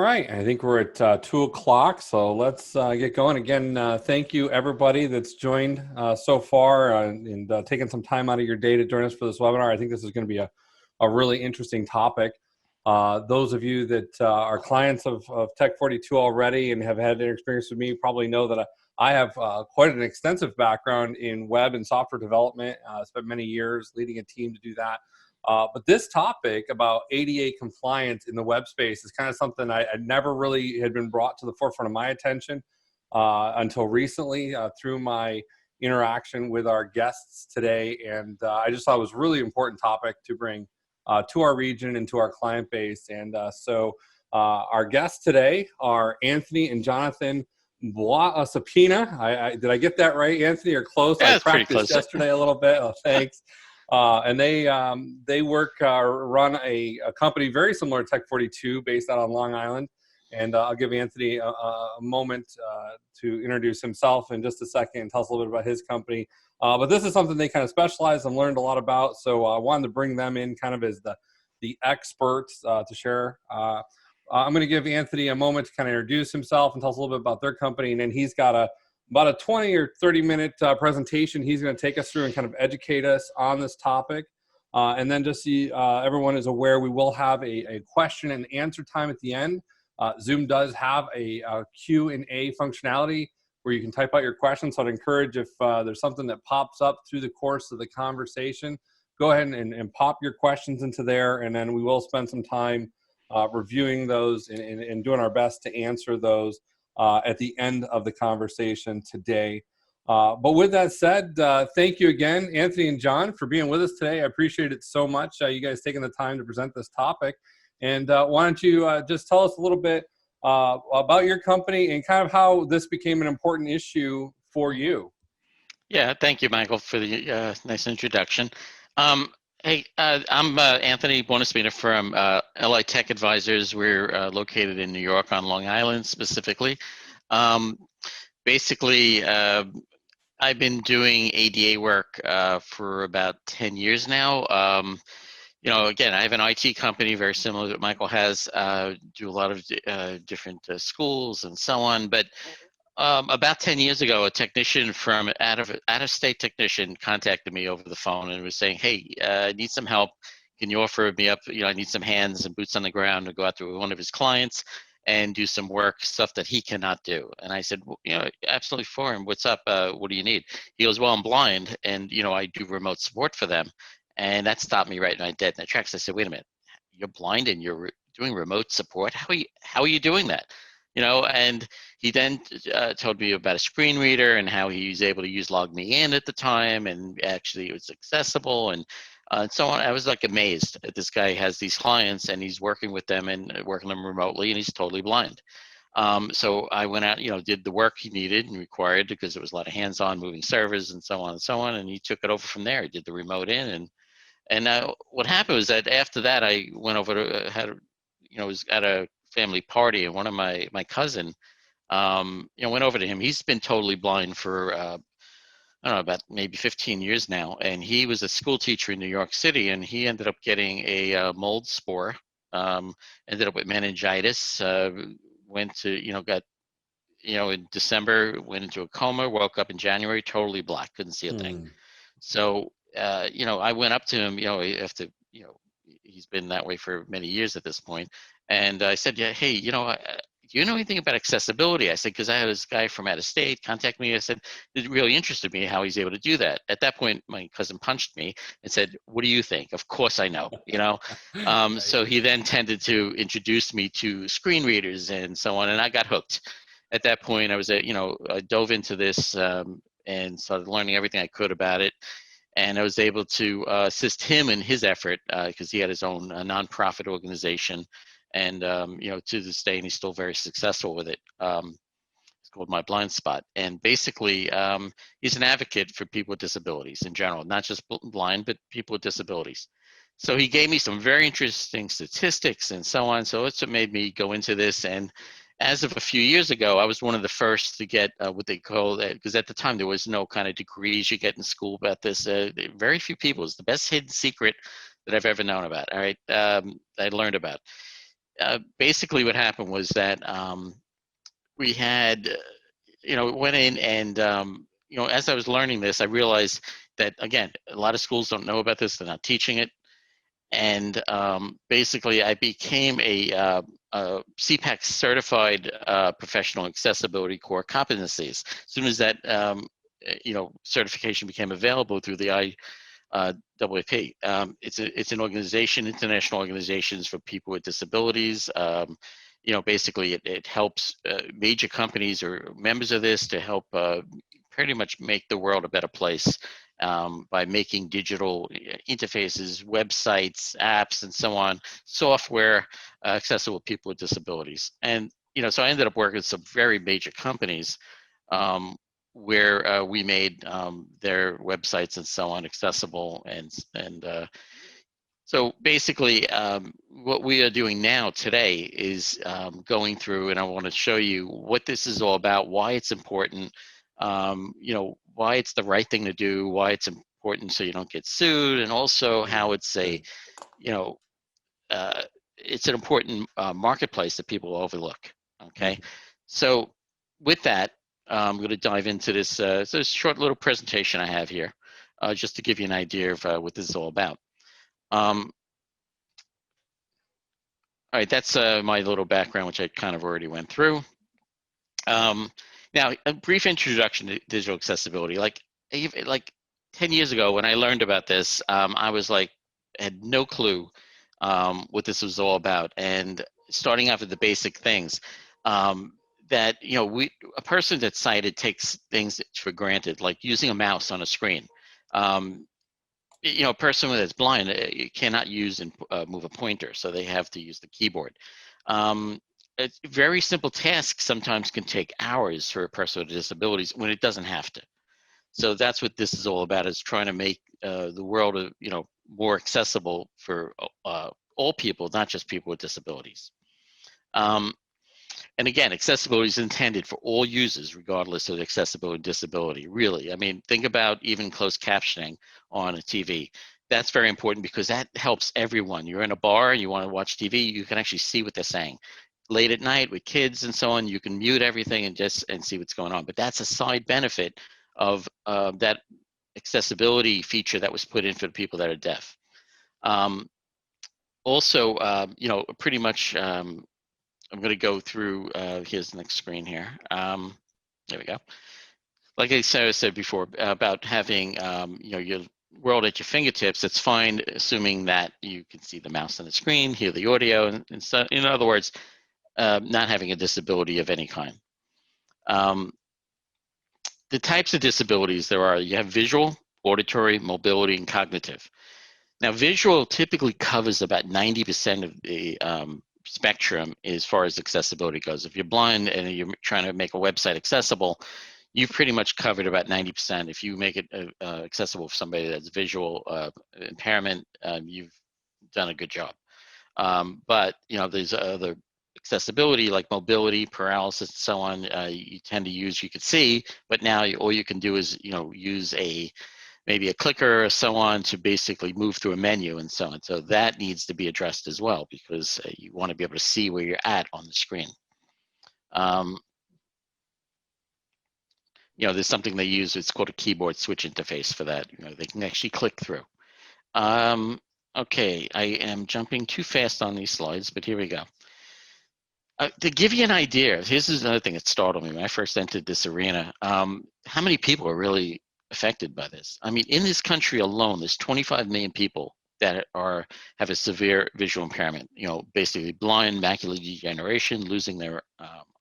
right, I think we're at 2 o'clock, so let's get going. Again, thank you everybody that's joined so far and taking some time out of your day to join us for this webinar. I think this is going to be a really interesting topic. Those of you that are clients of Tech42 already and have had an experience with me probably know that I have quite an extensive background in web and software development. Spent many years leading a team to do that. But this topic about ADA compliance in the web space is kind of something I never really had been brought to the forefront of my attention until recently through my interaction with our guests today. And I just thought it was a really important topic to bring to our region and to our client base. And so our guests today are Anthony and Jonathan Bonaspina. Did I get that right, Anthony, or close? Yeah, I practiced yesterday a little bit. Oh, thanks. And they run a company very similar to Tech42 based out on Long Island. And I'll give Anthony a moment to introduce himself in just a second and tell us a little bit about his company. But this is something they kind of specialize and learned a lot about. So I wanted to bring them in kind of as the experts to share. I'm going to give Anthony a moment to kind of introduce himself and tell us a little bit about their company. And then he's got about a 20 or 30 minute presentation he's going to take us through and kind of educate us on this topic. And then just so everyone is aware, we will have a question and answer time at the end. Zoom does have a Q&A functionality where you can type out your questions. So I'd encourage if there's something that pops up through the course of the conversation, go ahead and pop your questions into there. And then we will spend some time reviewing those and doing our best to answer those at the end of the conversation today. But with that said, thank you again, Anthony and John, for being with us today. I appreciate it so much, you guys taking the time to present this topic. And why don't you just tell us a little bit about your company and kind of how this became an important issue for you. Yeah, thank you, Michael, for the nice introduction. Hey, I'm Anthony Bonaspina from LI Tech Advisors. We're located in New York on Long Island specifically. Basically, I've been doing ADA work for about 10 years now. You know, again, I have an IT company very similar to what Michael has, do a lot of different schools and so on. But about 10 years ago, a technician from out-of-state technician contacted me over the phone and was saying, hey, I need some help. Can you offer me up? You know, I need some hands and boots on the ground to go out to one of his clients and do some work, stuff that he cannot do. And I said, well, you know, absolutely for him. What's up? What do you need? He goes, well, I'm blind and, you know, I do remote support for them. And that stopped me right in my dead in the tracks. I said, wait a minute, you're blind and you're doing remote support? How are you doing that? You know, and he then told me about a screen reader and how he was able to use Log Me In at the time, and actually it was accessible and so on. I was like amazed that this guy has these clients and he's working with them and working them remotely, and he's totally blind. So I went out, you know, did the work he needed and required because it was a lot of hands-on moving servers and so on and so on. And he took it over from there. He did the remote in, and what happened was that after that, I went over to was at a family party, and one of my cousin, went over to him. He's been totally blind for I don't know, about maybe 15 years now, and he was a school teacher in New York City, and he ended up getting a mold spore, ended up with meningitis, went to got in December, went into a coma, woke up in January, totally black, couldn't see a thing. So I went up to him, after he's been that way for many years at this point. And I said, yeah, hey, do you know anything about accessibility? I said, because I had this guy from out of state contact me. I said, it really interested me how he's able to do that. At that point, my cousin punched me and said, what do you think? Of course I know, So he then tended to introduce me to screen readers and so on, and I got hooked. At that point, I was, I dove into this and started learning everything I could about it. And I was able to assist him in his effort because he had his own nonprofit organization. And, to this day, and he's still very successful with it. It's called My Blind Spot. And basically, he's an advocate for people with disabilities in general, not just blind, but people with disabilities. So he gave me some very interesting statistics and so on. So it's what made me go into this. And as of a few years ago, I was one of the first to get what they call, because at the time there was no kind of degrees you get in school about this. Very few people. It's the best hidden secret that I've ever known about. All right, I learned about. basically what happened was that we had, went in and, as I was learning this, I realized that, again, a lot of schools don't know about this. They're not teaching it. And basically, I became a CPAC certified professional accessibility core competencies. As soon as that, certification became available through the WIK. It's an organization, international organizations for people with disabilities. Basically, it helps major companies or members of this to help pretty much make the world a better place by making digital interfaces, websites, apps, and so on, software accessible to people with disabilities. And so I ended up working with some very major companies where we made their websites and so on accessible. And so basically, what we are doing now today is going through, and I want to show you what this is all about, why it's important, why it's the right thing to do, why it's important so you don't get sued, and also how it's it's an important marketplace that people overlook. Okay, so with that, I'm going to dive into this. It's a short little presentation I have here, just to give you an idea of what this is all about. All right, that's my little background, which I kind of already went through. Now, a brief introduction to digital accessibility. Like 10 years ago, when I learned about this, I was had no clue what this was all about. And starting off with the basic things, that a person that's sighted takes things for granted, like using a mouse on a screen. A person that's blind you cannot use and move a pointer, so they have to use the keyboard. A very simple task sometimes can take hours for a person with disabilities when it doesn't have to. So that's what this is all about, is trying to make the world more accessible for all people, not just people with disabilities. And again, accessibility is intended for all users, regardless of accessibility and disability, really. I mean, think about even closed captioning on a TV. That's very important because that helps everyone. You're in a bar and you want to watch TV, you can actually see what they're saying. Late at night with kids and so on, you can mute everything and see what's going on. But that's a side benefit of that accessibility feature that was put in for the people that are deaf. Also, pretty much, I'm going to go through, here's the next screen here. There we go. Like I said before, about having your world at your fingertips, it's fine, assuming that you can see the mouse on the screen, hear the audio, and so, in other words, not having a disability of any kind. The types of disabilities there are, you have visual, auditory, mobility, and cognitive. Now, visual typically covers about 90% of the spectrum as far as accessibility goes. If you're blind and you're trying to make a website accessible, you've pretty much covered about 90%. If you make it accessible for somebody that's visual impairment, you've done a good job. But there's other accessibility like mobility, paralysis, and so on. You tend to use, you can see, but now all you can do is use maybe a clicker or so on to basically move through a menu and so on. So that needs to be addressed as well, because you want to be able to see where you're at on the screen. There's something they use, it's called a keyboard switch interface for that. They can actually click through. Okay, I am jumping too fast on these slides, but here we go. To give you an idea, here's another thing that startled me when I first entered this arena. How many people are really affected by this? I mean, in this country alone, there's 25 million people that have a severe visual impairment, basically blind, macular degeneration, losing their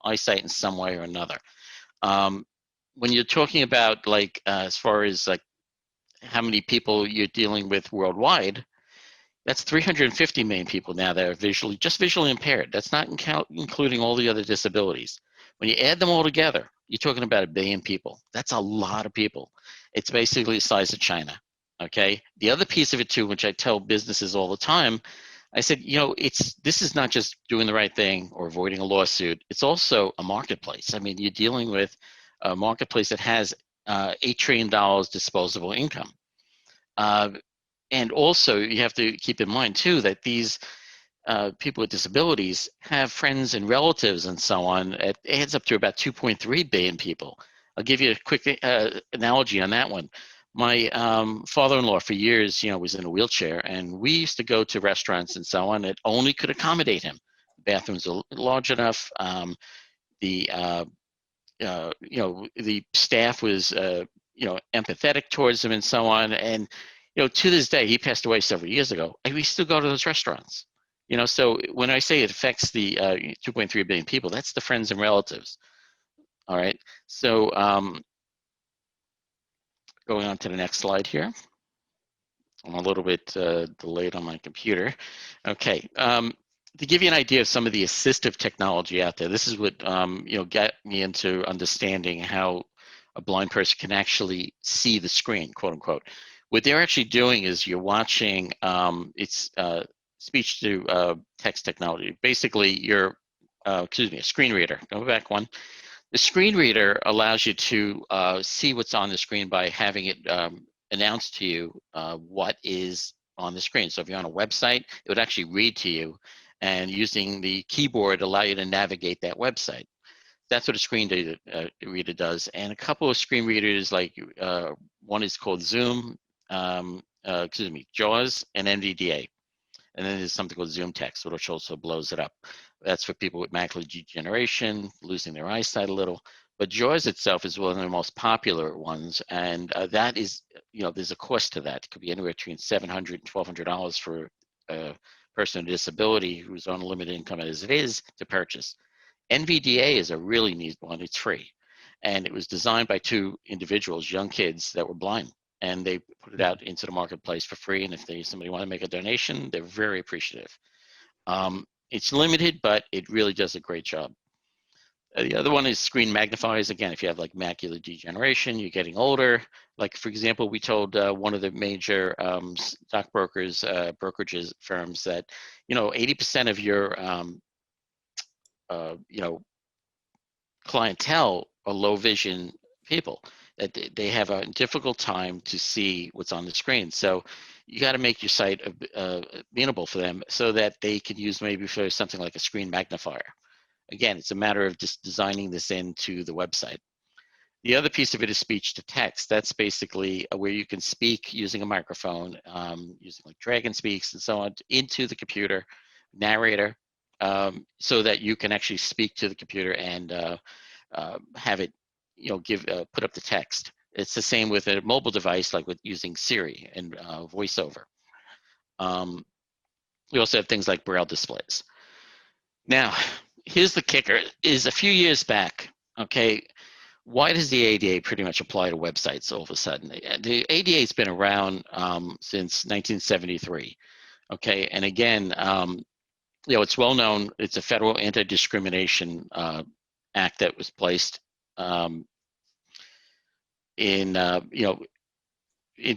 eyesight in some way or another. When you're talking about as far as how many people you're dealing with worldwide, that's 350 million people now that are visually impaired. That's not including all the other disabilities. When you add them all together, you're talking about 1 billion people. That's a lot of people. It's basically the size of China. Okay. The other piece of it too, which I tell businesses all the time, I said, this is not just doing the right thing or avoiding a lawsuit. It's also a marketplace. I mean, you're dealing with a marketplace that has $8 trillion disposable income. And also, you have to keep in mind too that these people with disabilities have friends and relatives and so on. It adds up to about 2.3 billion people. I'll give you a quick analogy on that one. My father-in-law for years, was in a wheelchair, and we used to go to restaurants and so on that only could accommodate him. The bathrooms are large enough. The the staff was empathetic towards him and so on. And to this day, he passed away several years ago, and we still go to those restaurants. So when I say it affects the 2.3 billion people, that's the friends and relatives. All right. So going on to the next slide here. I'm a little bit delayed on my computer. Okay. To give you an idea of some of the assistive technology out there, this is what got me into understanding how a blind person can actually see the screen, quote unquote. What they're actually doing is you're watching it's speech to text technology. Basically, you're a screen reader. Go back one. The screen reader allows you to see what's on the screen by having it announced to you what is on the screen. So if you're on a website, it would actually read to you, and using the keyboard allow you to navigate that website. That's what a screen reader does. And a couple of screen readers, like one is called Zoom, JAWS, and NVDA. And then there's something called Zoom Text, which also blows it up. That's for people with macular degeneration, losing their eyesight a little. But JAWS itself is one of the most popular ones, and that is, there's a cost to that. It could be anywhere between $700 and $1,200 for a person with a disability who's on a limited income as it is to purchase. NVDA is a really neat one. It's free, and it was designed by two individuals, young kids that were blind, and they put it out into the marketplace for free. And if somebody want to make a donation, they're very appreciative. It's limited, but it really does a great job. The other one is screen magnifiers. Again, if you have like macular degeneration, you're getting older. Like, for example, we told one of the major stockbrokers, brokerages firms that, 80% of your, clientele are low vision people, that they have a difficult time to see what's on the screen. So you got to make your site amenable for them so that they can use maybe for something like a screen magnifier. Again, it's a matter of just designing this into the website. The other piece of it is speech to text. That's basically where you can speak using a microphone, using like Dragon Speaks and so on, into the computer, narrator, so that you can actually speak to the computer and have it, put up the text. It's the same with a mobile device, like with using Siri and VoiceOver. We also have things like Braille displays. Now, here's the kicker: is a few years back, okay, why does the ADA pretty much apply to websites all of a sudden? The ADA has been around since 1973, okay, and again, it's well known. It's a federal anti-discrimination act that was placed in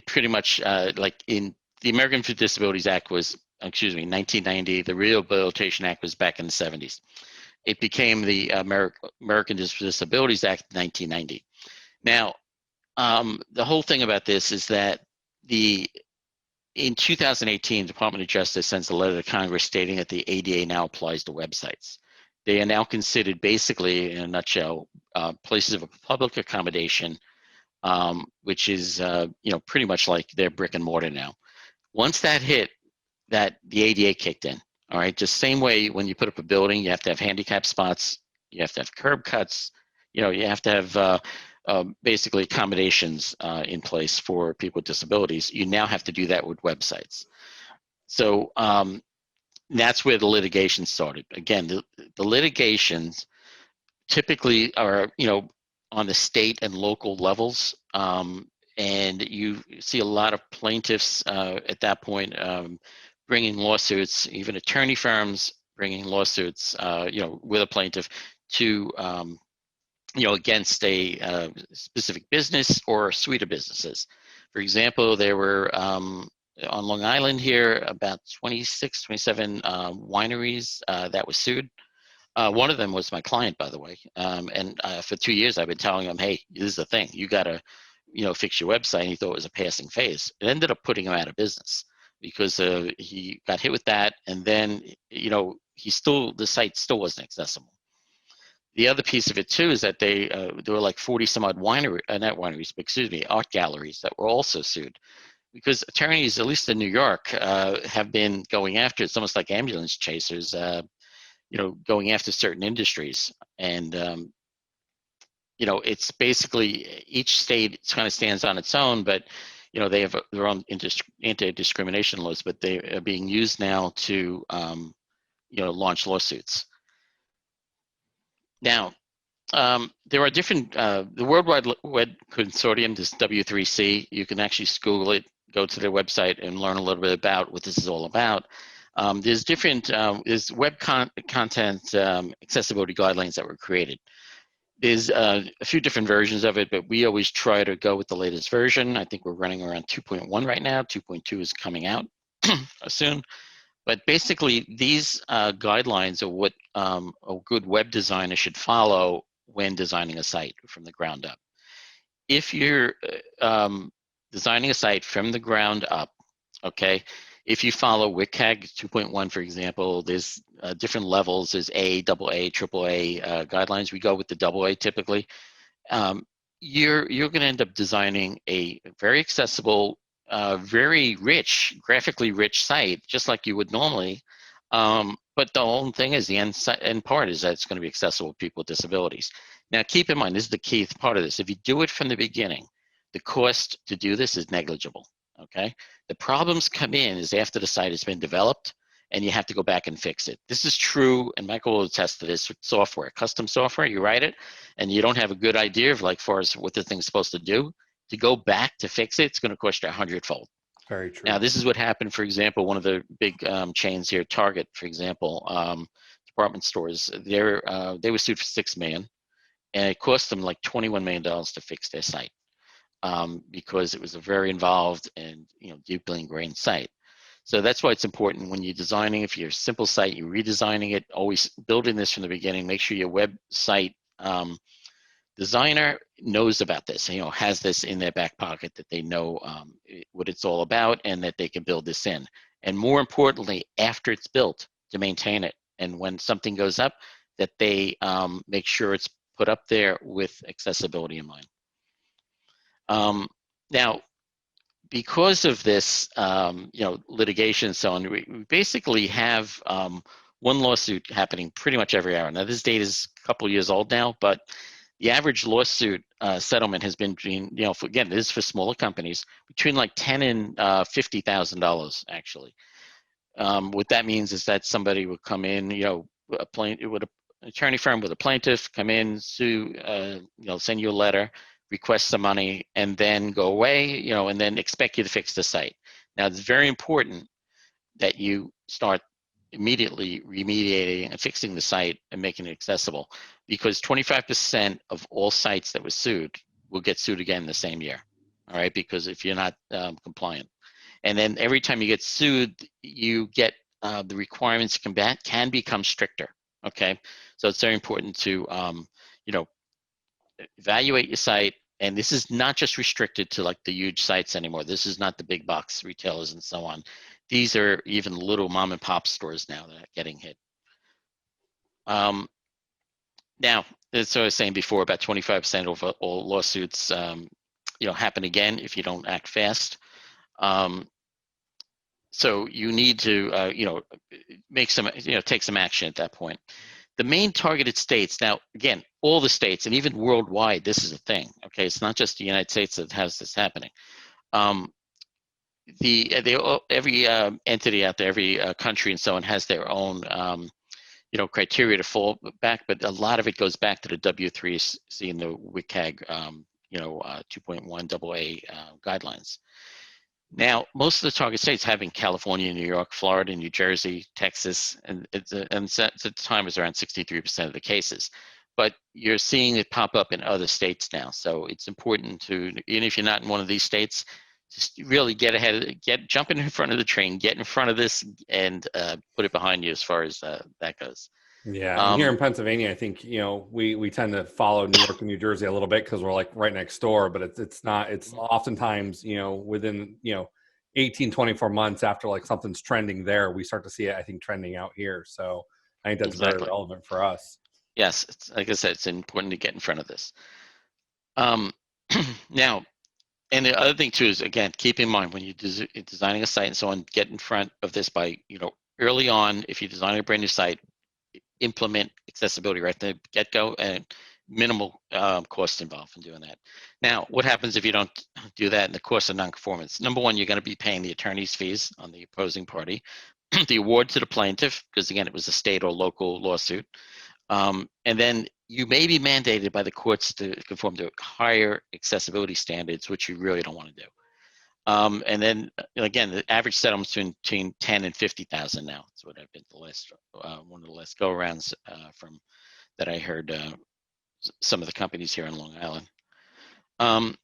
pretty much like in the Americans with Disabilities Act was, 1990. The Rehabilitation Act was back in the 70s. It became the American Disabilities Act in 1990. Now, the whole thing about this is that in 2018, the Department of Justice sends a letter to Congress stating that the ADA now applies to websites. They are now considered, basically, in a nutshell, places of public accommodation, which is pretty much like their brick and mortar now. Once that hit, that the ADA kicked in. All right, just same way when you put up a building, you have to have handicap spots, you have to have curb cuts, you have to have basically accommodations in place for people with disabilities. You now have to do that with websites. So that's where the litigation started. Again, the litigations typically are, on the state and local levels, and you see a lot of plaintiffs at that point bringing lawsuits, even attorney firms bringing lawsuits, with a plaintiff to, against a specific business or a suite of businesses. For example, there were on Long Island here about 26, 27 wineries that were sued. One of them was my client, by the way. And for 2 years, I've been telling him, hey, this is the thing. You got to, fix your website. And he thought it was a passing phase. It ended up putting him out of business. because he got hit with that, and then the site still wasn't accessible. The other piece of it too is that there were like 40 some odd not wineries, but excuse me, art galleries that were also sued, because attorneys, at least in New York, have been going after, it's almost like ambulance chasers, going after certain industries. And, it's basically each state kind of stands on its own, but, they have their own anti-discrimination laws, but they are being used now to, launch lawsuits. Now, there are different, the Worldwide Web Consortium, this W3C, you can actually Google it, go to their website and learn a little bit about what this is all about. There's different, there's web content accessibility guidelines that were created. There's a few different versions of it, but we always try to go with the latest version. I think we're running around 2.1 right now. 2.2 is coming out soon. But basically, these guidelines are what a good web designer should follow when designing a site from the ground up. If you're designing a site from the ground up, okay, if you follow WIK 2.1, for example, there's different levels. There's A, AA, AAA guidelines. We go with the AA typically. You're going to end up designing a very accessible, very rich, graphically rich site, just like you would normally. But the whole thing is the end part is that it's going to be accessible to people with disabilities. Now, keep in mind, this is the key part of this. If you do it from the beginning, the cost to do this is negligible, okay? The problems come in is after the site has been developed and you have to go back and fix it. This is true, and Michael will attest to this with software, custom software. You write it and you don't have a good idea of far as what the thing's supposed to do. To go back to fix it, it's going to cost you 100-fold. Very true. Now, this is what happened, for example, one of the big chains here, Target, for example, department stores, they were sued for $6 million, and it cost them like $21 million to fix their site because it was a very involved and deeply ingrained site. So that's why it's important when you're designing, if you're a simple site, you're redesigning it, always building this from the beginning, make sure your website designer knows about this, has this in their back pocket, that they know what it's all about and that they can build this in. And more importantly, after it's built, to maintain it. And when something goes up, that they make sure it's put up there with accessibility in mind. Now, because of this, litigation and so on, we basically have one lawsuit happening pretty much every hour. Now, this data is a couple years old now, but the average lawsuit settlement has been between, again, this is for smaller companies, between like $10,000 and $50,000 actually. What that means is that somebody would come in, with an attorney firm with a plaintiff, come in, sue, send you a letter, request some money, and then go away, and then expect you to fix the site. Now, it's very important that you start immediately remediating and fixing the site and making it accessible, because 25% of all sites that were sued will get sued again the same year, all right, because if you're not compliant. And then every time you get sued, you get the requirements can become stricter, okay? So it's very important to, evaluate your site. And this is not just restricted to like the huge sites anymore. This is not the big box retailers and so on. These are even little mom and pop stores now that are getting hit. Now, as I was saying before, about 25% of all lawsuits, happen again if you don't act fast. So you need to, make some, take some action at that point. The main targeted states, now, again, all the states, and even worldwide, this is a thing, okay? It's not just the United States that has this happening. Every entity out there, every country and so on has their own, criteria to fall back, but a lot of it goes back to the W3C and the WIK 2.1 AA guidelines. Now, most of the target states having California, New York, Florida, New Jersey, Texas, and at the time it was around 63% of the cases. But you're seeing it pop up in other states now. So it's important to, even if you're not in one of these states, just really get ahead, jump in front of the train, get in front of this, and put it behind you as far as that goes. Yeah, and here in Pennsylvania, I think we tend to follow New York and New Jersey a little bit because we're like right next door, but it's not. It's oftentimes within 18, 24 months after like something's trending there, we start to see it, I think, trending out here. So I think that's very Exactly. relevant for us. Yes, like I said, it's important to get in front of this. Um, now, and the other thing too is, again, keep in mind when you're designing a site and so on, get in front of this by, early on. If you're designing a brand new site, implement accessibility right from the get-go, and minimal cost involved in doing that. Now, what happens if you don't do that in the course of non-conformance? Number one, you're going to be paying the attorney's fees on the opposing party, the award to the plaintiff, because again, it was a state or local lawsuit. And then you may be mandated by the courts to conform to higher accessibility standards, which you really don't want to do. And then again, the average settlement's between 10 and 50,000 now. That's what I've been the last one of the last go-arounds from that I heard some of the companies here in Long Island.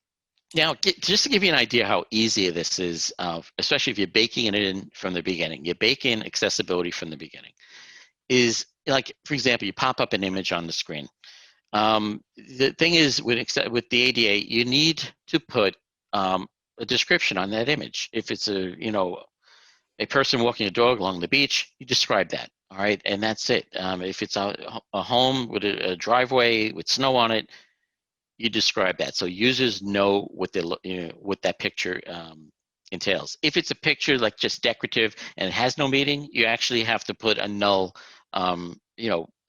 Now, just to give you an idea how easy this is, especially if you're baking it in from the beginning, you bake in accessibility from the beginning. Is like, for example, you pop up an image on the screen. The thing is, with the ADA, you need to put a description on that image. If it's a person walking a dog along the beach, you describe that. All right, and that's it. If it's a home with a driveway with snow on it, you describe that, so users know what what that picture entails. If it's a picture like just decorative and it has no meaning, you actually have to put a null,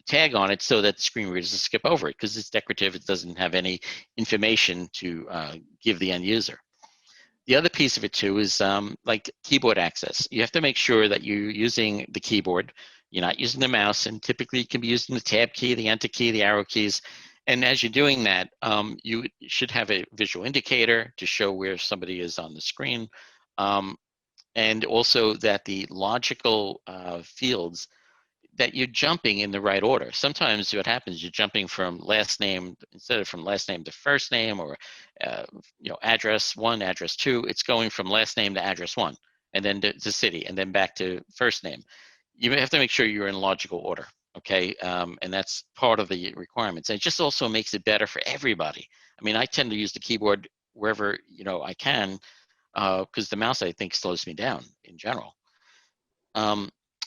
tag on it so that the screen readers will skip over it because it's decorative. It doesn't have any information to give the end user. The other piece of it too is like keyboard access. You have to make sure that you're using the keyboard. You're not using the mouse, and typically it can be using the tab key, the enter key, the arrow keys. And as you're doing that, you should have a visual indicator to show where somebody is on the screen. And also that the logical fields, that you're jumping in the right order. Sometimes what happens, you're jumping from last name, instead of from last name to first name, or address 1, address 2, it's going from last name to address 1, and then to city, and then back to first name. You have to make sure you're in logical order, okay? And that's part of the requirements. And it just also makes it better for everybody. I mean, I tend to use the keyboard wherever I can, because the mouse, I think, slows me down in general.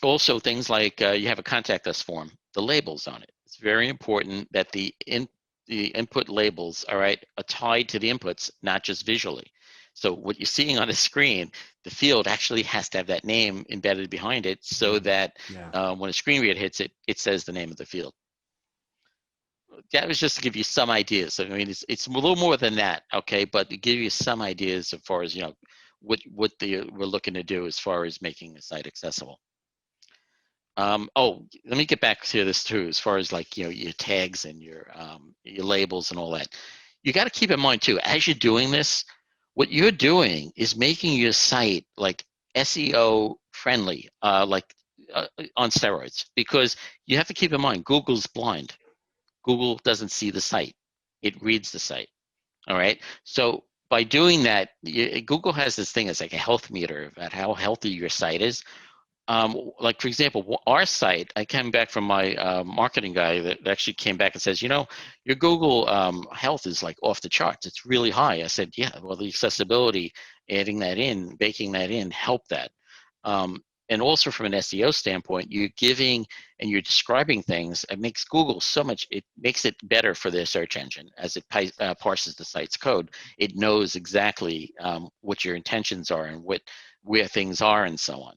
Also, things like you have a contact us form, the labels on it. It's very important that the input labels, all right, are tied to the inputs, not just visually. So what you're seeing on the screen, the field actually has to have that name embedded behind it, so that when a screen reader hits it, it says the name of the field. That was just to give you some ideas. I mean, it's a little more than that, okay, but to give you some ideas as far as what we're looking to do as far as making the site accessible. Oh, let me get back to this too, as far as like, your tags and your labels and all that. You got to keep in mind too, as you're doing this, what you're doing is making your site like SEO friendly, on steroids, because you have to keep in mind, Google's blind. Google doesn't see the site. It reads the site. All right. So by doing that, Google has this thing, it's like a health meter about how healthy your site is. Like, for example, our site, I came back from my marketing guy that actually came back and says, your Google health is like off the charts. It's really high. I said, yeah, well, the accessibility, adding that in, baking that in, help that. And also from an SEO standpoint, you're giving and you're describing things. It makes Google it makes it better for their search engine as it parses the site's code. It knows exactly what your intentions are and where things are and so on.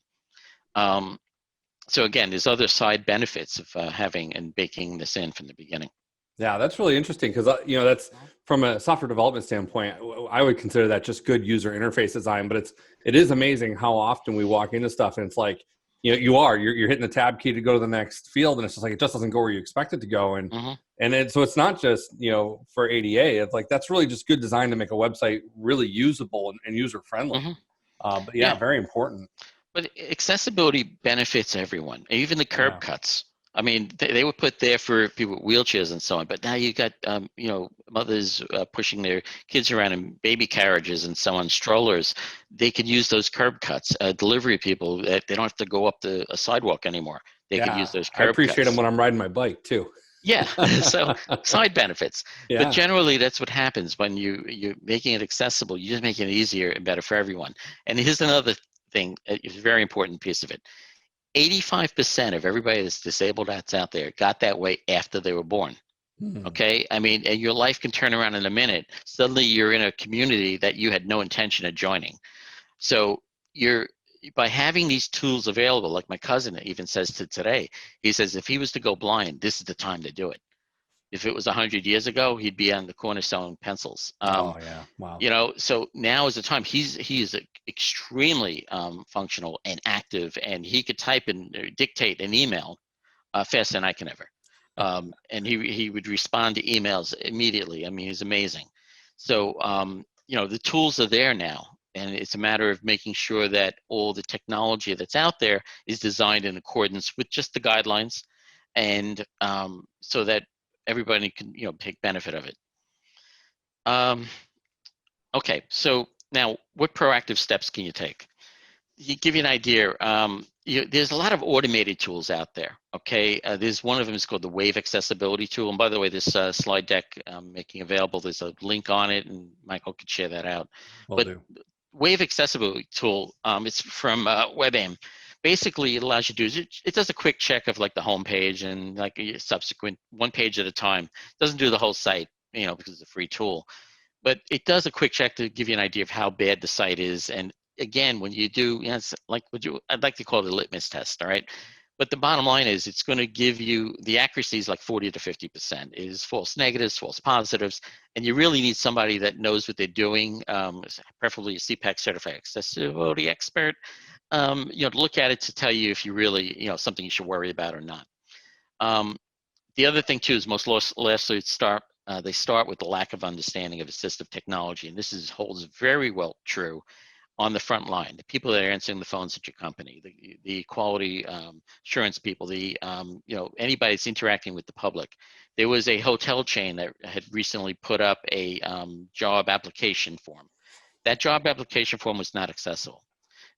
So again, there's other side benefits of having and baking this in from the beginning. Yeah, that's really interesting because that's from a software development standpoint. I would consider that just good user interface design. But it is amazing how often we walk into stuff and it's like you're hitting the tab key to go to the next field, and it's just like it just doesn't go where you expect it to go. And so it's not just for ADA. It's like that's really just good design to make a website really usable and user friendly. But very important. But accessibility benefits everyone, even the curb cuts. I mean, they were put there for people with wheelchairs and so on, but now you got, mothers pushing their kids around in baby carriages and so on, strollers. They can use those curb cuts. Delivery people, they don't have to go up a sidewalk anymore. They can use those curb cuts. I appreciate them when I'm riding my bike too. Yeah, so side benefits. But Yeah. generally, that's what happens when you're making it accessible. You're just making it easier and better for everyone. And here's another thing, it's a very important piece of it. 85% of everybody that's disabled that's out there got that way after they were born. Hmm. Okay, I mean, and your life can turn around in a minute. Suddenly, you're in a community that you had no intention of joining. So you're by having these tools available, like my cousin even says to today, he says if he was to go blind, this is the time to do it. If it was 100 years ago, he'd be on the corner selling pencils. Oh yeah. Wow. So now is the time. He is extremely functional and active, and he could type and dictate an email faster than I can ever. And he would respond to emails immediately. I mean, he's amazing. So the tools are there now, and it's a matter of making sure that all the technology that's out there is designed in accordance with just the guidelines, and so that everybody can take benefit of it. Okay, so now what proactive steps can you take? Give you an idea. There's a lot of automated tools out there. Okay, there's one of them is called the Wave Accessibility Tool. And by the way, this slide deck I'm making available, there's a link on it, and Michael could share that out. Will But do. Wave Accessibility Tool, it's from WebAIM. Basically, it allows you to do it does a quick check of like the home page and like a subsequent one page at a time. It doesn't do the whole site, because it's a free tool. But it does a quick check to give you an idea of how bad the site is. And again, when you do, it's like I'd like to call it a litmus test, all right? But the bottom line is it's going to give you the accuracy is like 40 to 50%. It is false negatives, false positives, and you really need somebody that knows what they're doing, preferably a CPAC certified accessibility expert, to look at it to tell you if you really, something you should worry about or not. The other thing too is most lawsuits start they start with the lack of understanding of assistive technology, and this holds very well true on the front line. The people that are answering the phones at your company, the quality assurance people, anybody that's interacting with the public. There was a hotel chain that had recently put up a job application form. That job application form was not accessible.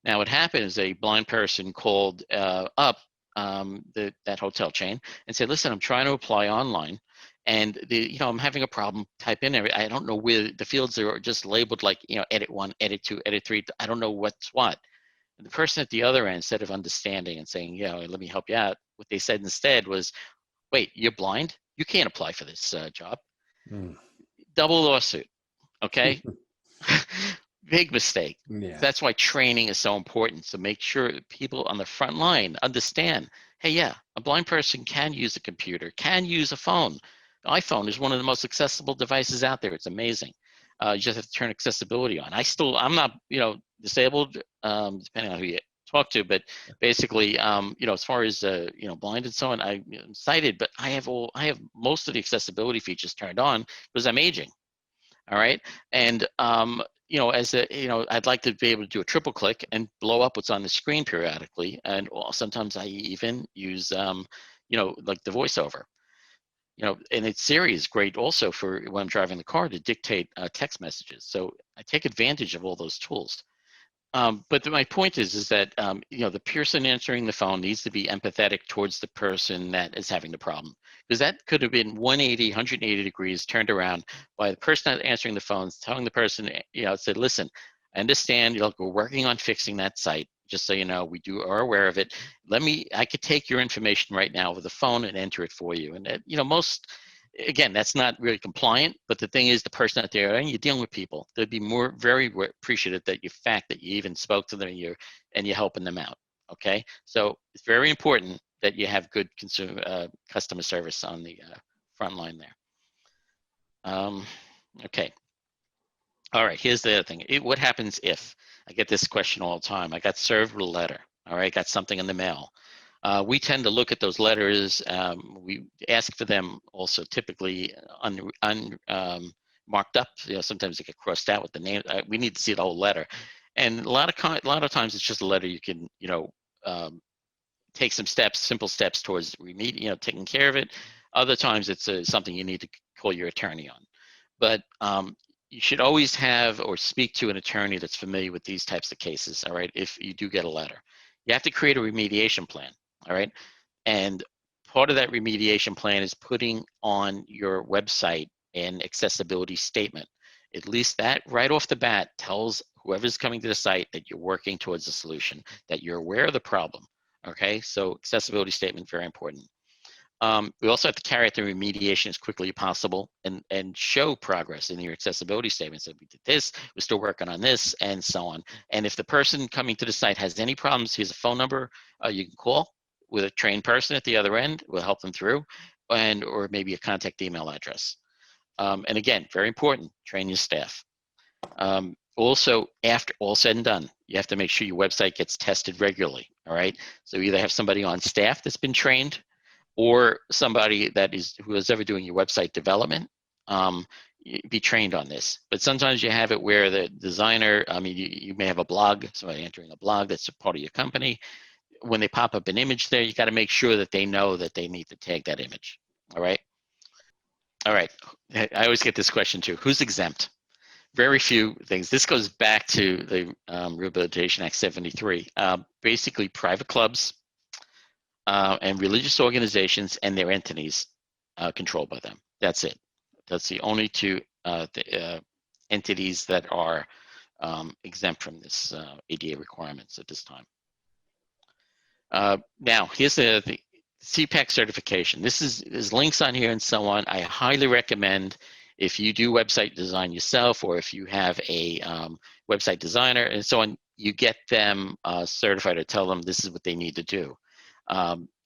Now, what happened is a blind person called up that hotel chain and said, "Listen, I'm trying to apply online, and I'm having a problem. Type in every. I don't know where the fields are just labeled like edit 1, edit 2, edit 3. I don't know what's what." And the person at the other end, instead of understanding and saying, "Let me help you out," what they said instead was, "Wait, you're blind? You can't apply for this job." Mm. Double lawsuit. Okay. Big mistake. Yeah. That's why training is so important. So make sure people on the front line understand, hey, yeah, a blind person can use a computer, can use a phone. iPhone is one of the most accessible devices out there. It's amazing. You just have to turn accessibility on. I'm not, disabled, depending on who you talk to, but basically, as far as, blind and so on, I'm sighted, but I have most of the accessibility features turned on because I'm aging. All right. And, I'd like to be able to do a triple click and blow up what's on the screen periodically. And sometimes I even use, like the voiceover, and Siri is great also for when I'm driving the car to dictate text messages. So I take advantage of all those tools. But my point is that the person answering the phone needs to be empathetic towards the person that is having the problem, because that could have been 180 degrees turned around by the person answering the phone, telling the person, said, "Listen, I understand. We're working on fixing that site. Just so you know, we are aware of it. I could take your information right now over the phone and enter it for you." And most again, that's not really compliant, but the thing is the person out there, and you're dealing with people, they'd be very appreciative that you even spoke to them and you're helping them out. Okay, so it's very important that you have good customer service on the front line there. Okay, all right, here's the other thing. What happens if I get this question all the time? I got served with a letter. All right, got something in the mail. We tend to look at those letters. We ask for them also typically marked up. Sometimes they get crossed out with the name. We need to see the whole letter, and a lot of times it's just a letter you can take some simple steps towards taking care of it. Other times it's something you need to call your attorney on, but you should always have or speak to an attorney that's familiar with these types of cases. All right, if you do get a letter, you have to create a remediation plan. All right. And part of that remediation plan is putting on your website an accessibility statement. At least that right off the bat tells whoever's coming to the site that you're working towards a solution, that you're aware of the problem. Okay, so accessibility statement, very important. We also have to carry out the remediation as quickly as possible and show progress in your accessibility statement. So we did this, we're still working on this, and so on. And if the person coming to the site has any problems, here's a phone number you can call with a trained person at the other end. We'll help them through, or maybe a contact email address. And again, very important, train your staff. Also, after all said and done, you have to make sure your website gets tested regularly, all right? So either have somebody on staff that's been trained, or somebody who is ever doing your website development, be trained on this. But sometimes you have it where the designer, you may have a blog, somebody entering a blog that's a part of your company. When they pop up an image there, you got to make sure that they know that they need to tag that image, all right? All right, I always get this question too, who's exempt? Very few things. This goes back to the Rehabilitation Act 73. Basically, private clubs and religious organizations and their entities controlled by them. That's it. That's the only two entities that are exempt from this ADA requirements at this time. Now, here's the CPAC certification. There's links on here and so on. I highly recommend, if you do website design yourself, or if you have a website designer and so on, you get them certified, or tell them this is what they need to do.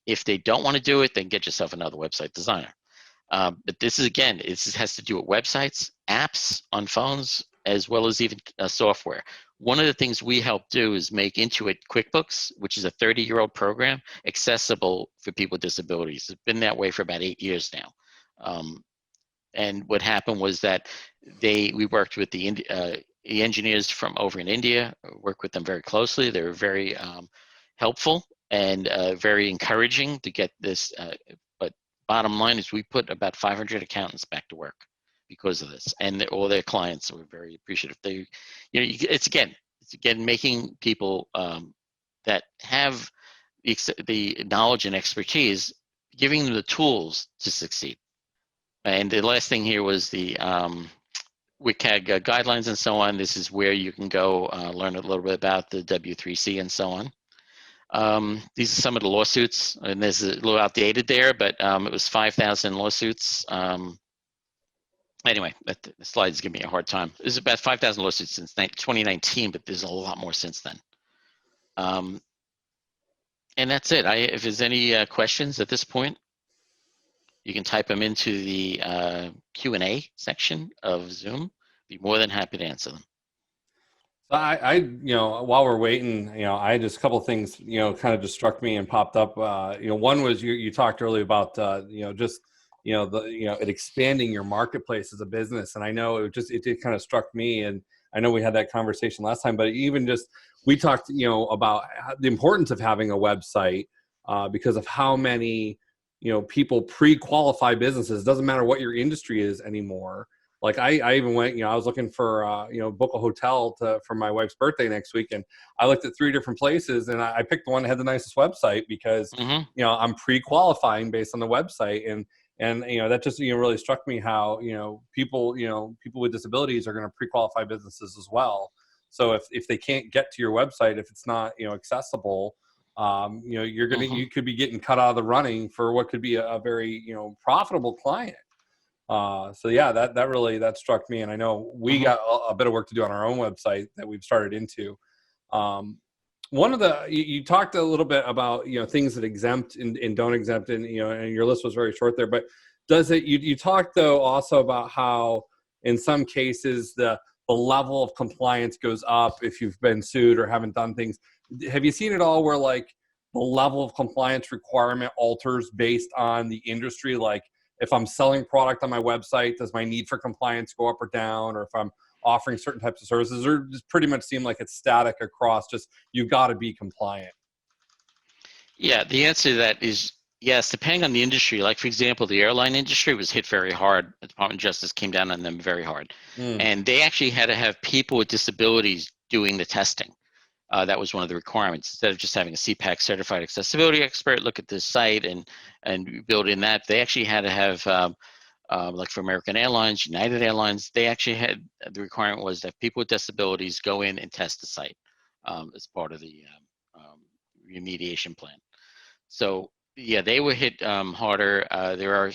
If they don't want to do it, then get yourself another website designer. But this is, again, this has to do with websites, apps on phones, as well as even software. One of the things we help do is make Intuit QuickBooks, which is a 30-year-old program, accessible for people with disabilities. It's been that way for about 8 years now. And what happened was that we worked with the engineers from over in India, worked with them very closely. They were very helpful and very encouraging to get this. But bottom line is, we put about 500 accountants back to work because of this, and all their clients were very appreciative. It's again making people that have the knowledge and expertise, giving them the tools to succeed. And the last thing here was the WIK guidelines and so on. This is where you can go learn a little bit about the W3C and so on. These are some of the lawsuits, and there's a little outdated there, but it was 5,000 lawsuits. Anyway, the slides give me a hard time. There's about 5,000 lawsuits since 2019, but there's a lot more since then. And that's it. If there's any questions at this point, you can type them into the Q&A section of Zoom. Be more than happy to answer them. So while we're waiting, I just a couple of things, kind of just struck me and popped up. One was you talked earlier about, it expanding your marketplace as a business. And I know it did kind of struck me, and I know we had that conversation last time, but even just, we talked, about the importance of having a website because of how many, people pre-qualify businesses. It doesn't matter what your industry is anymore. Like I even went, I was looking for, book a hotel for my wife's birthday next week. And I looked at 3 different places, and I picked the one that had the nicest website because, I'm pre-qualifying based on the website. And that just, really struck me how, people with disabilities are going to pre-qualify businesses as well. So if they can't get to your website, if it's not, accessible, you could be getting cut out of the running for what could be a very, profitable client. So yeah, that struck me. And I know we got a bit of work to do on our own website that we've started into. One of you talked a little bit about, things that exempt and don't exempt, and, and your list was very short there, but you talked though also about how in some cases the level of compliance goes up if you've been sued or haven't done things. Have you seen it all where like the level of compliance requirement alters based on the industry? Like, if I'm selling product on my website, does my need for compliance go up or down? Or if I'm offering certain types of services, or just pretty much seem like it's static across, just you've got to be compliant? Yeah, the answer to that is yes, depending on the industry. Like, for example, the airline industry was hit very hard. The Department of Justice came down on them very hard. And they actually had to have people with disabilities doing the testing. That was one of the requirements. Instead of just having a CPAC certified accessibility expert look at this site and build in that, they actually had to have, like for American Airlines, United Airlines, they actually had, the requirement was that people with disabilities go in and test the site as part of the remediation plan. So yeah, they were hit harder. There are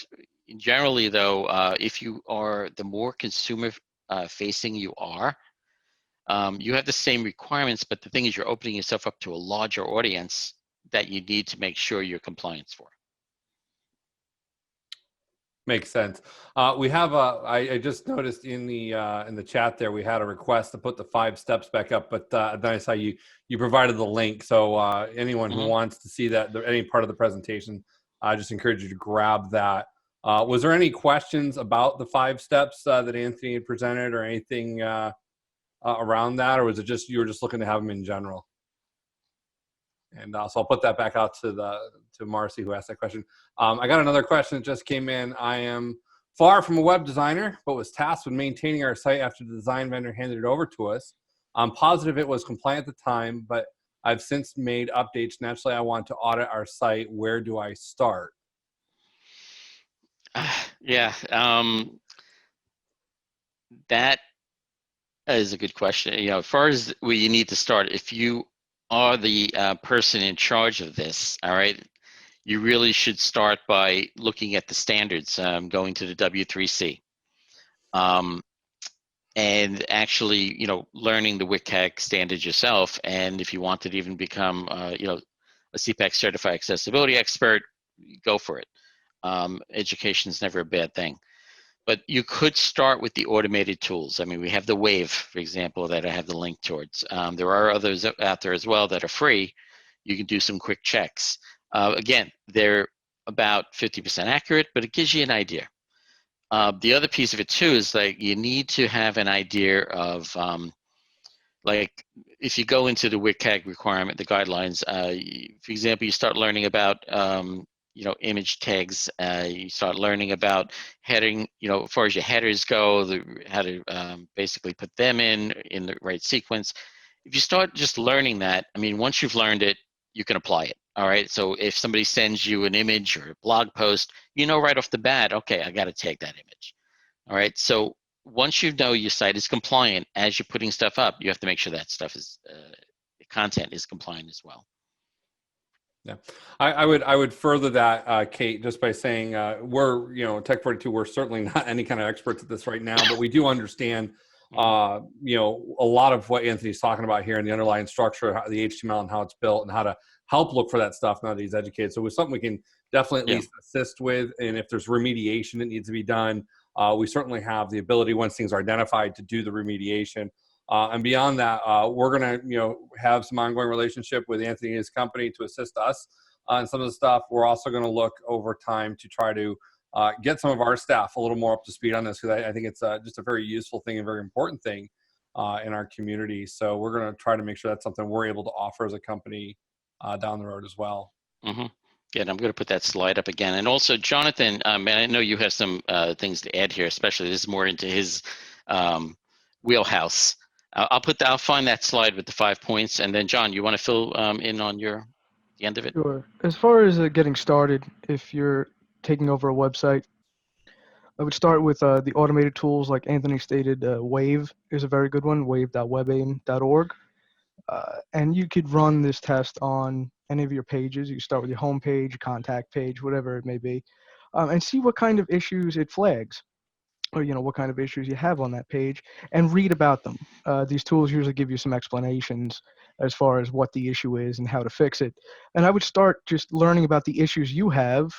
generally though, if you are, the more consumer facing you are, you have the same requirements, but the thing is you're opening yourself up to a larger audience that you need to make sure you're compliant for. Makes sense. We have I just noticed in the chat there we had a request to put the 5 steps back up, but then I saw you provided the link. So anyone who wants to see that any part of the presentation, I just encourage you to grab that. Was there any questions about the 5 steps that Anthony had presented, or anything around that, or was it just you were just looking to have them in general? And so I'll put that back out to Marcy, who asked that question. I got another question that just came in. I am far from a web designer, but was tasked with maintaining our site after the design vendor handed it over to us. I'm positive it was compliant at the time, but I've since made updates. Naturally, I want to audit our site. Where do I start? Yeah, that is a good question. You know, as far as where you need to start, if you are the person in charge of this, all right, you really should start by looking at the standards, going to the W3C, and actually, you know, learning the WCAG standards yourself. And if you want to even become, you know, a CPAC certified accessibility expert, go for it. Education is never a bad thing. But you could start with the automated tools. I mean, we have the Wave, for example, that I have the link towards. There are others out there as well that are free. You can do some quick checks. Again, they're about 50% accurate, but it gives you an idea. The other piece of it too is like you need to have an idea of, like if you go into the WCAG requirement, the guidelines, for example, you start learning about you know, image tags, you start learning about heading, you know, as far as your headers go, how to basically put them in the right sequence. If you start just learning that, I mean, once you've learned it, you can apply it. All right. So if somebody sends you an image or a blog post, you know right off the bat, okay, I got to tag that image. All right. So once you know your site is compliant, as you're putting stuff up, you have to make sure that stuff is, content is compliant as well. Yeah, I would further that, Kate, just by saying we're, you know, Tech42, we're certainly not any kind of experts at this right now, but we do understand, you know, a lot of what Anthony's talking about here and the underlying structure, how, the HTML and how it's built, and how to help look for that stuff now that he's educated. So it's something we can definitely at least assist with. And if there's remediation that needs to be done, we certainly have the ability, once things are identified, to do the remediation. And beyond that, we're going to, you know, have some ongoing relationship with Anthony and his company to assist us on some of the stuff. We're also going to look over time to try to get some of our staff a little more up to speed on this, because I think it's just a very useful thing and very important thing in our community. So we're going to try to make sure that's something we're able to offer as a company down the road as well. Yeah, and I'm going to put that slide up again. And also, Jonathan, and I know you have some things to add here, especially this is more into his wheelhouse. I'll find that slide with the 5 points, and then John, you want to fill in on the end of it? Sure. As far as getting started, if you're taking over a website, I would start with the automated tools, like Anthony stated. Wave is a very good one, wave.webaim.org. And you could run this test on any of your pages. You can start with your home page, contact page, whatever it may be, and see what kind of issues it flags, or you know what kind of issues you have on that page, and read about them. These tools usually give you some explanations as far as what the issue is and how to fix it. And I would start just learning about the issues you have,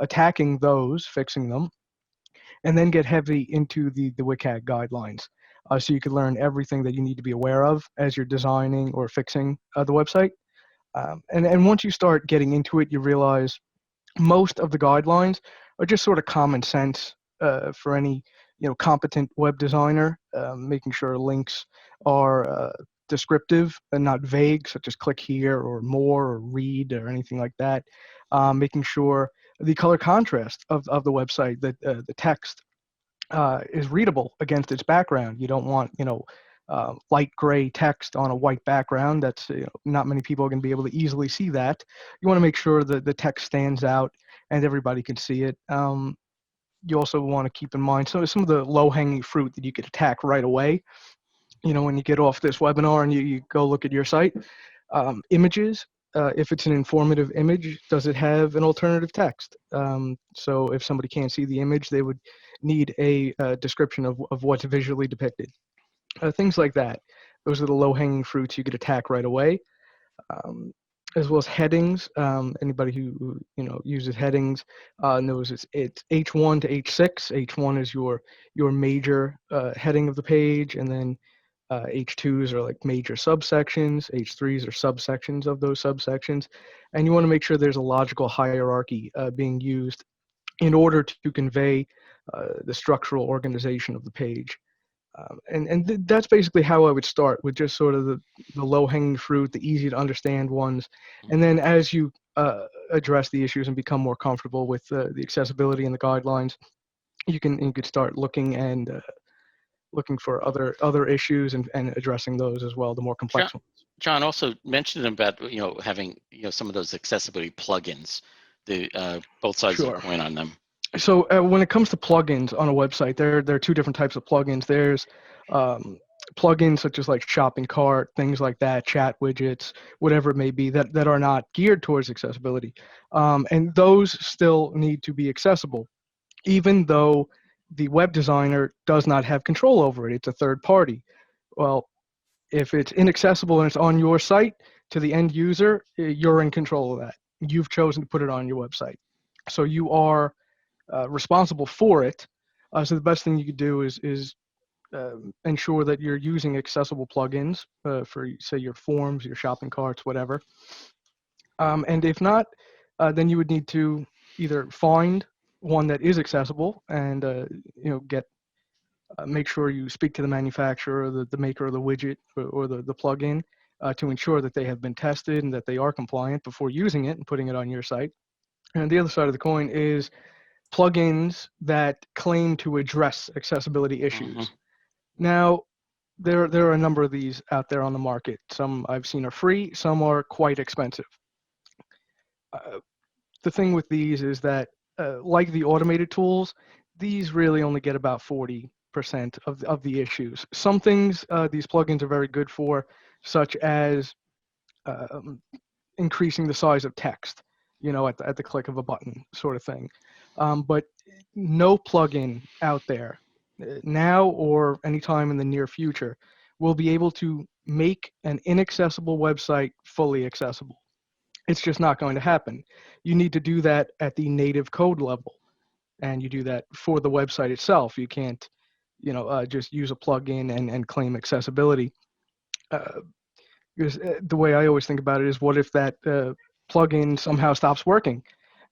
attacking those, fixing them, and then get heavy into the WCAG guidelines. So you can learn everything that you need to be aware of as you're designing or fixing the website. And once you start getting into it, you realize most of the guidelines are just sort of common sense for any competent web designer, making sure links are descriptive and not vague, such as click here or more or read or anything like that. Making sure the color contrast of the website, that the text is readable against its background. You don't want light gray text on a white background. That's not many people are going to be able to easily see that. You want to make sure that the text stands out and everybody can see it. You also want to keep in mind some of the low-hanging fruit that you could attack right away. When you get off this webinar and you go look at your site, images. If it's an informative image, does it have an alternative text? So if somebody can't see the image, they would need a description of what's visually depicted. Things like that. Those are the low-hanging fruits you could attack right away. As well as headings. Anybody who uses headings knows it's H1 to H6. H1 is your major heading of the page, and then H2s are like major subsections. H3s are subsections of those subsections, and you want to make sure there's a logical hierarchy being used in order to convey the structural organization of the page. That's basically how I would start, with just sort of the low-hanging fruit, the easy to understand ones. And then as you address the issues and become more comfortable with the accessibility and the guidelines, you could start looking for other issues and addressing those as well, the more complex ones. John also mentioned about having some of those accessibility plugins, the both sides of the coin on them. So when it comes to plugins on a website, there are two different types of plugins. There's plugins such as like shopping cart, things like that, chat widgets, whatever it may be, that are not geared towards accessibility. And those still need to be accessible, even though the web designer does not have control over it. It's a third party. Well, if it's inaccessible and it's on your site to the end user, you're in control of that. You've chosen to put it on your website. So you are responsible for it. So the best thing you could do is ensure that you're using accessible plugins for, say, your forms, your shopping carts, whatever. And if not, then you would need to either find one that is accessible and make sure you speak to the manufacturer, or the maker of the widget or the plugin to ensure that they have been tested and that they are compliant before using it and putting it on your site. And the other side of the coin is plugins that claim to address accessibility issues. Mm-hmm. Now, there are a number of these out there on the market. Some I've seen are free, some are quite expensive. The thing with these is that, like the automated tools, these really only get about 40% of the issues. Some things these plugins are very good for, such as increasing the size of text, at the click of a button, sort of thing. But no plugin out there now or anytime in the near future will be able to make an inaccessible website fully accessible. It's just not going to happen. You need to do that at the native code level, and you do that for the website itself. You can't, just use a plugin and claim accessibility. Because the way I always think about it is, what if that plugin somehow stops working?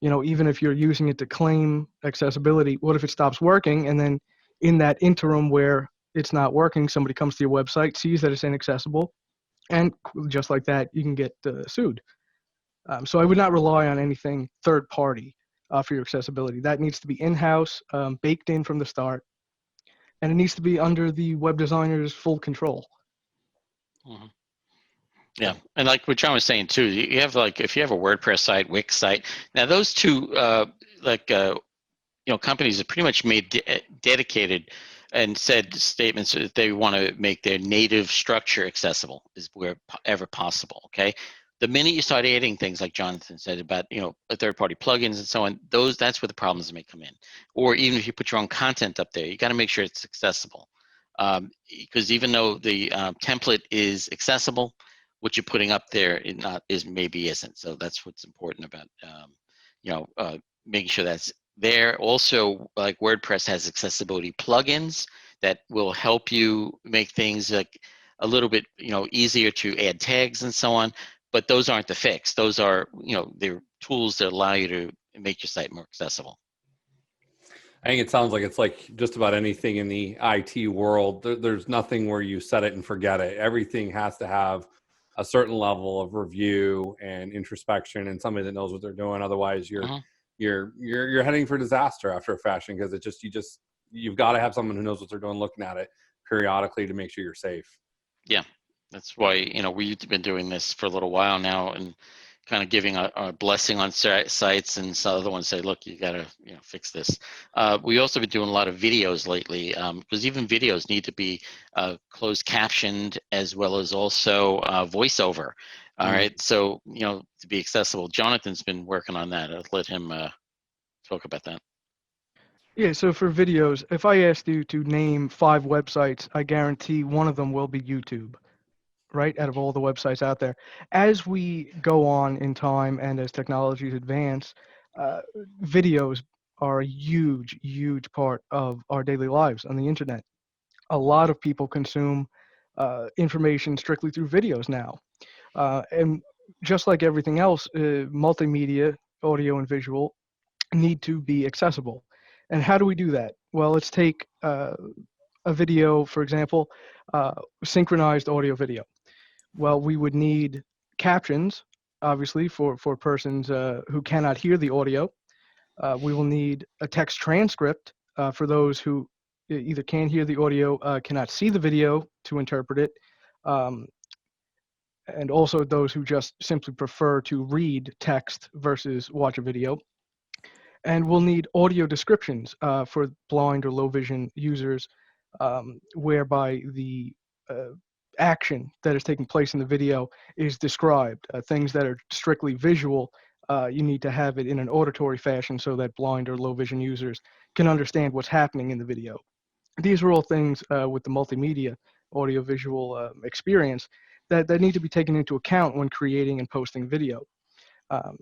Even if you're using it to claim accessibility, what if it stops working, and then in that interim where it's not working, somebody comes to your website, sees that it's inaccessible, and just like that, you can get sued. So I would not rely on anything third party for your accessibility. That needs to be in-house, baked in from the start, and it needs to be under the web designer's full control. Mm-hmm. Yeah, and like what John was saying too, you have if you have a WordPress site, WIK site. Now those two, companies have pretty much made dedicated and said statements that they want to make their native structure accessible is wherever possible. Okay, the minute you start adding things like Jonathan said about third-party plugins and so on, that's where the problems may come in. Or even if you put your own content up there, you got to make sure it's accessible, because even though the template is accessible, what you're putting up there maybe isn't. So that's what's important about making sure that's there. Also, like WordPress has accessibility plugins that will help you make things like a little bit easier to add tags and so on. But those aren't the fix. Those are they're tools that allow you to make your site more accessible. I think it sounds like it's like just about anything in the IT world. There's nothing where you set it and forget it. Everything has to have a certain level of review and introspection, and somebody that knows what they're doing. Otherwise, you're heading for disaster after a fashion, because you've got to have someone who knows what they're doing looking at it periodically to make sure you're safe. Yeah, that's why, we've been doing this for a little while now and kind of giving a blessing on sites, and some other ones say, look, you got to fix this. We also been doing a lot of videos lately, because even videos need to be closed captioned as well as also voiceover. All right, so to be accessible. Jonathan's been working on that. I'll let him talk about that. Yeah, so for videos, if I asked you to name 5 websites, I guarantee one of them will be YouTube, right? Out of all the websites out there. As we go on in time and as technologies advance, uh, videos are a huge, huge part of our daily lives on the internet. A lot of people consume information strictly through videos now. And just like everything else, multimedia, audio and visual, need to be accessible. And how do we do that? Well, let's take a video, for example, synchronized audio video. Well, we would need captions, obviously, for persons who cannot hear the audio. We will need a text transcript for those who either can't hear the audio, cannot see the video to interpret it, um, and also those who just simply prefer to read text versus watch a video. And we'll need audio descriptions for blind or low vision users, whereby the action that is taking place in the video is described. Things that are strictly visual, you need to have it in an auditory fashion so that blind or low vision users can understand what's happening in the video. These are all things with the multimedia audio-visual experience that need to be taken into account when creating and posting video. Um,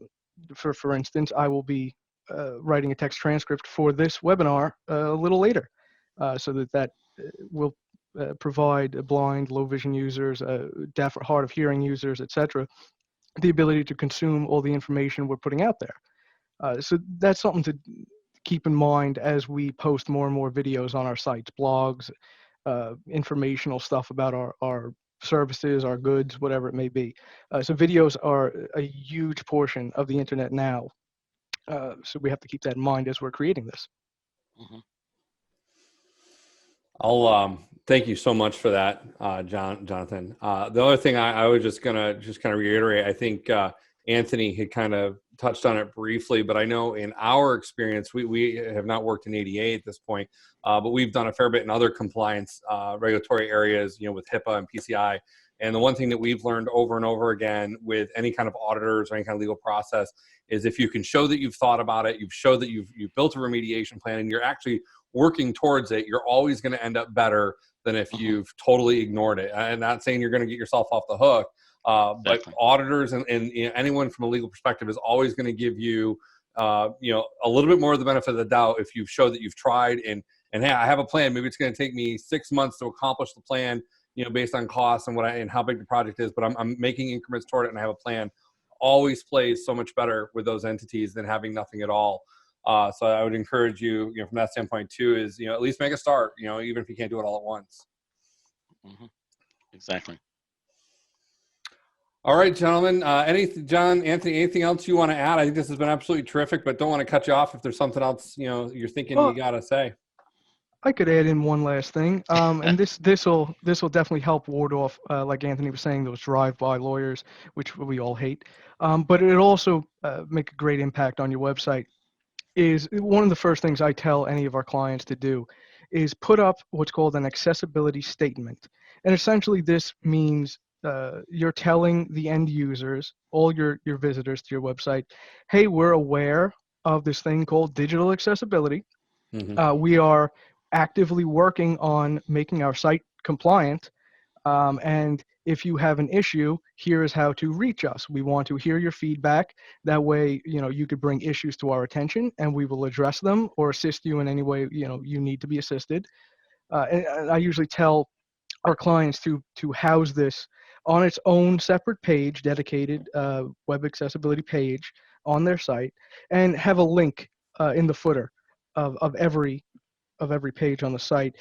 for instance, I will be writing a text transcript for this webinar a little later, so that will provide blind, low vision users, deaf or hard of hearing users, etc., the ability to consume all the information we're putting out there. So that's something to keep in mind as we post more and more videos on our sites, blogs, informational stuff about our services, our goods, whatever it may be. So videos are a huge portion of the internet now. So we have to keep that in mind as we're creating this. Mm-hmm. I'll thank you so much for that, Jonathan. The other thing I was just kind of reiterate, I think Anthony had kind of touched on it briefly, but I know in our experience, we have not worked in ADA at this point, but we've done a fair bit in other compliance regulatory areas, with HIPAA and PCI. And the one thing that we've learned over and over again with any kind of auditors or any kind of legal process is if you can show that you've thought about it, you've showed that you've built a remediation plan, and you're actually working towards it, you're always going to end up better than if you've totally ignored it. I'm not saying you're going to get yourself off the hook, but auditors and anyone from a legal perspective is always going to give you, a little bit more of the benefit of the doubt if you show that you've tried and hey, I have a plan. Maybe it's going to take me 6 months to accomplish the plan, based on costs and how big the project is, but I'm making increments toward it and I have a plan. Always plays so much better with those entities than having nothing at all. So I would encourage you, from that standpoint too, is, at least make a start, even if you can't do it all at once. Mm-hmm. Exactly. All right, gentlemen, John, Anthony, anything else you want to add? I think this has been absolutely terrific, but don't want to cut you off if there's something else, you're thinking you got to say. I could add in one last thing, and this will definitely help ward off, like Anthony was saying, those drive-by lawyers, which we all hate. But it also make a great impact on your website. Is one of the first things I tell any of our clients to do is put up what's called an accessibility statement, and essentially this means you're telling the end users, all your visitors to your website, hey, we're aware of this thing called digital accessibility. Mm-hmm. We are actively working on making our site compliant. And if you have an issue, here is how to reach us. We want to hear your feedback. That way, you could bring issues to our attention and we will address them or assist you in any way, you need to be assisted. And I usually tell our clients to house this on its own separate page, dedicated web accessibility page on their site, and have a link in the footer of every page on the site.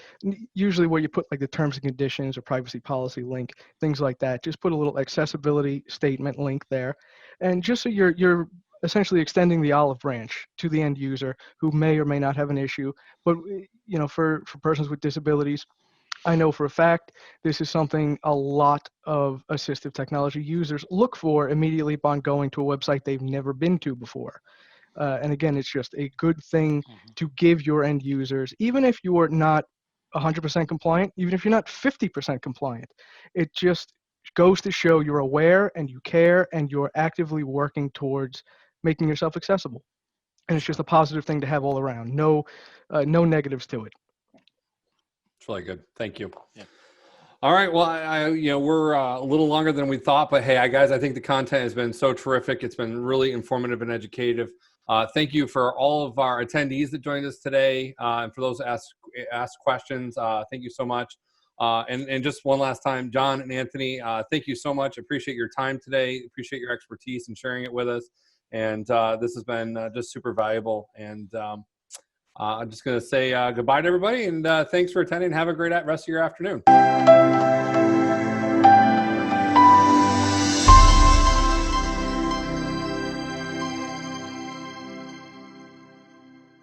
Usually where you put like the terms and conditions or privacy policy link, things like that. Just put a little accessibility statement link there. And just so you're essentially extending the olive branch to the end user who may or may not have an issue. But for persons with disabilities, I know for a fact this is something a lot of assistive technology users look for immediately upon going to a website they've never been to before. And again, it's just a good thing to give your end users, even if you are not 100% compliant, even if you're not 50% compliant. It just goes to show you're aware and you care and you're actively working towards making yourself accessible. And it's just a positive thing to have all around. No negatives to it. It's really good. Thank you. Yeah. All right. Well, we're a little longer than we thought, but hey, guys, I think the content has been so terrific. It's been really informative and educative. Thank you for all of our attendees that joined us today, and for those that asked questions. Thank you so much. And just one last time, John and Anthony, thank you so much. Appreciate your time today. Appreciate your expertise and sharing it with us. And this has been just super valuable. And I'm just going to say goodbye to everybody, and thanks for attending. Have a great rest of your afternoon.